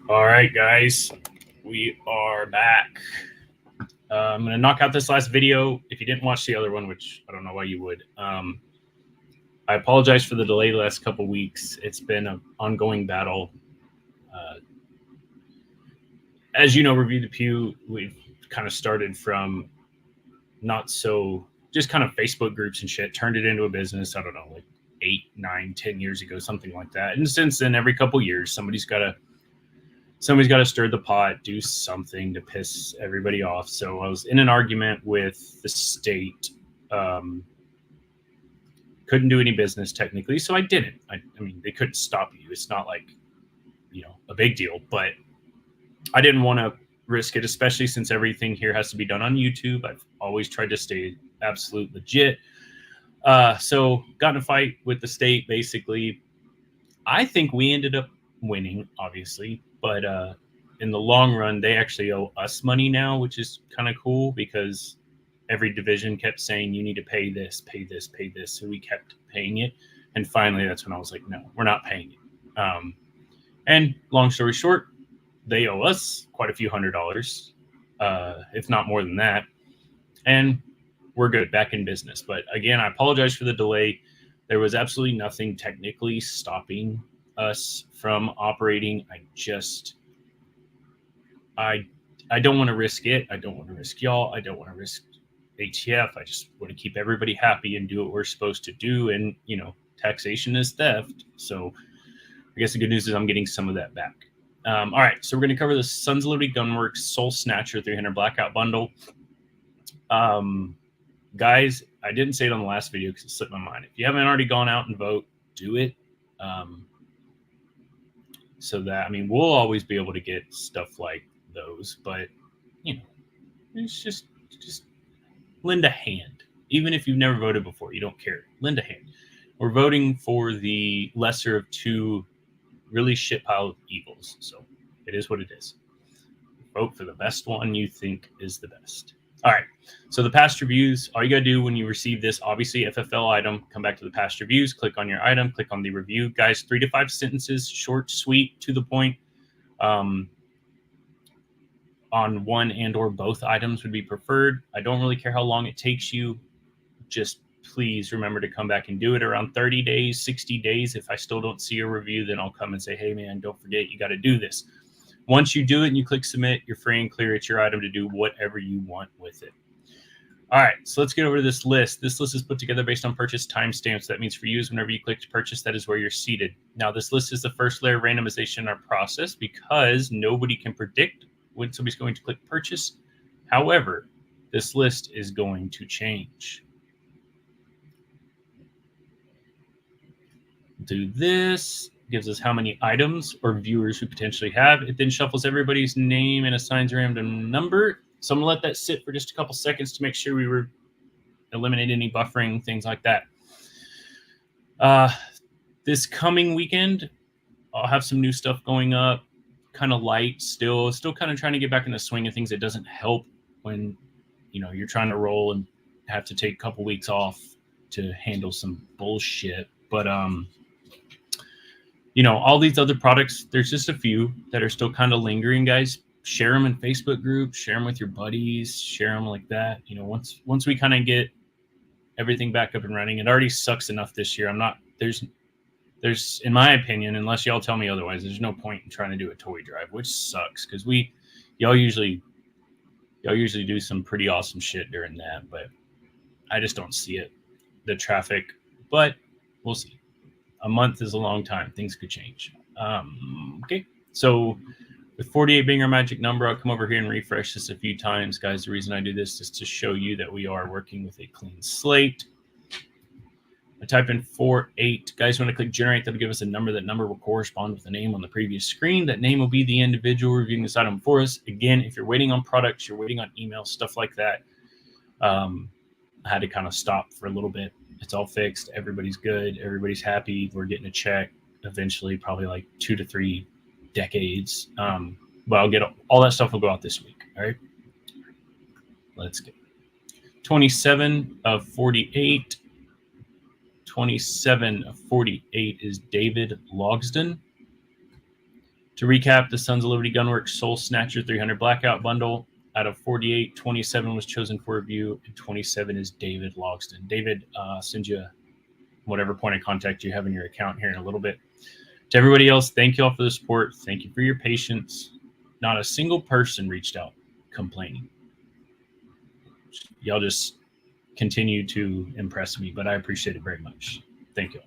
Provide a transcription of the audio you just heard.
All right, guys, we are back. I'm going to knock out this last video. If you didn't watch the other one, which I don't know why you would, I apologize for the delay the last couple weeks. It's been an ongoing battle. Uh, as you know, Review the Pew, we've kind of started from not so just kind of Facebook groups and shit, turned it into a business. I don't know, like 8, 9, 10 years ago, something like that. And since then, every couple years, somebody's got to stir the pot, do something to piss everybody off. So I was in an argument with the state. Um, couldn't do any business technically, so I didn't. I mean, they couldn't stop you. It's not like, a big deal, but I didn't want to risk it, especially since everything here has to be done on YouTube. I've always tried to stay absolute legit. So got in a fight with the state, basically. I think we ended up winning, obviously, but in the long run, they actually owe us money now, which is kind of cool because every division kept saying, you need to pay this, pay this, pay this. So we kept paying it. And finally, that's when I was like, no, we're not paying it. And long story short, they owe us quite a few $100s, if not more than that. And we're good, back in business. But again, I apologize for the delay. There was absolutely nothing technically stopping us from operating. I don't want to risk it. I don't want to risk y'all. I don't want to risk ATF. I just want to keep everybody happy and do what we're supposed to do. And, taxation is theft. So I guess the good news is I'm getting some of that back. All right, so we're going to cover the Sons of Liberty Gunworks Soul Snatcher 300 Blackout Bundle. Guys, I didn't say it on the last video because it slipped my mind. If you haven't already gone out and vote, do it. So that, we'll always be able to get stuff like those, but, it's just lend a hand. Even if you've never voted before, you don't care. Lend a hand. We're voting for the lesser of two really shit pile of evils. So it is what it is. Vote for the best one you think is the best. All right. So the past reviews, all you got to do when you receive this, obviously FFL item, come back to the past reviews, click on your item, click on the review. Guys, 3 to 5 sentences, short, sweet, to the point. On one and or both items would be preferred. I don't really care how long it takes you. Just please remember to come back and do it around 30 days, 60 days. If I still don't see a review, then I'll come and say, hey, man, don't forget, you got to do this. Once you do it and you click submit, you're free and clear. It's your item to do whatever you want with it. All right, so let's get over to this list. This list is put together based on purchase timestamps. That means for you is whenever you click to purchase, that is where you're seated. Now, this list is the first layer of randomization in our process because nobody can predict when somebody's going to click purchase. However, this list is going to change. Do this, gives us how many items or viewers we potentially have. It then shuffles everybody's name and assigns a random number. So I'm gonna let that sit for just a couple seconds to make sure we eliminate any buffering, things like that. This coming weekend, I'll have some new stuff going up, kind of light still kind of trying to get back in the swing of things. It doesn't help when, you're trying to roll and have to take a couple weeks off to handle some bullshit. But, all these other products, there's just a few that are still kind of lingering, guys. Share them in Facebook groups, share them with your buddies, share them like that. Once we kind of get everything back up and running, it already sucks enough this year. There's, in my opinion, unless y'all tell me otherwise, there's no point in trying to do a toy drive, which sucks because y'all usually do some pretty awesome shit during that, but I just don't see it, the traffic, but we'll see. A month is a long time. Things could change. Okay, so with 48 being our magic number, I'll come over here and refresh this a few times. Guys, the reason I do this is to show you that we are working with a clean slate. I type in 48. Guys, when I click generate, that'll give us a number. That number will correspond with the name on the previous screen. That name will be the individual reviewing this item for us. Again, if you're waiting on products, you're waiting on emails, stuff like that, I had to kind of stop for a little bit. It's all fixed. Everybody's good. Everybody's happy. We're getting a check eventually, probably like 2 to 3 decades. But I'll get all that stuff will go out this week. All right. Let's go. 27 of 48. 27 of 48 is David Logsdon. To recap, the Sons of Liberty Gunworks Soul Snatcher 300 Blackout Bundle. Out of 48, 27 was chosen for review, and 27 is David Logston. David, send you whatever point of contact you have in your account here in a little bit. To everybody else, thank you all for the support. Thank you for your patience. Not a single person reached out complaining. Y'all just continue to impress me, but I appreciate it very much. Thank you.